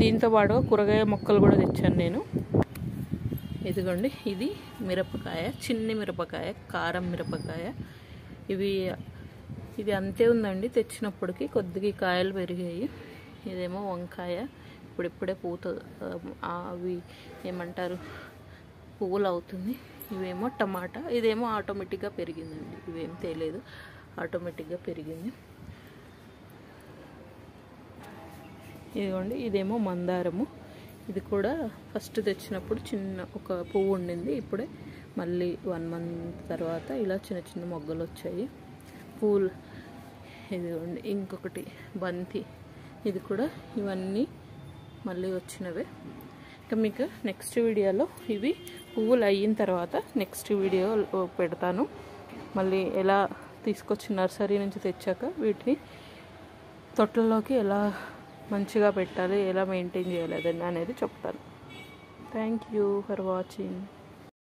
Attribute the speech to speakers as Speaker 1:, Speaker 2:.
Speaker 1: దీంతో పాటుగా కూరగాయ మొక్కలు కూడా తెచ్చాను నేను. ఇదిగోండి, ఇది మిరపకాయ, చిన్ని మిరపకాయ, కారం మిరపకాయ. ఇది అంతే ఉందండి, తెచ్చినప్పటికి కొద్దిగా కాయలు పెరిగాయి. ఇదేమో వంకాయ, ఇప్పుడిప్పుడే పూత అవి ఏమంటారు పువ్వులు అవుతుంది. ఇవేమో టమాటా, ఇదేమో ఆటోమేటిక్గా పెరిగిందండి, ఇవేం తెలియదు, ఆటోమేటిక్గా పెరిగింది. ఇదిగోండి, ఇదేమో మందారము. ఇది కూడా ఫస్ట్ తెచ్చినప్పుడు చిన్న ఒక పువ్వు ఉండింది, ఇప్పుడే మళ్ళీ 1 మంత్ తర్వాత ఇలా చిన్న చిన్న మొగ్గలు వచ్చాయి పూలు. ఇదిగోండి ఇంకొకటి బంతి, ఇది కూడా ఇవన్నీ మళ్ళీ వచ్చినవే. ఇంకా మీకు నెక్స్ట్ వీడియోలో ఇవి పువ్వులు అయిన తర్వాత నెక్స్ట్ వీడియో పెడతాను. మళ్ళీ ఎలా తీసుకొచ్చి నర్సరీ నుంచి తెచ్చాక వీటిని తొట్టల్లోకి ఎలా మంచిగా పెట్టాలి, ఎలా మెయింటైన్ చేయాలి అనేది చెప్తాను. Thank you for watching.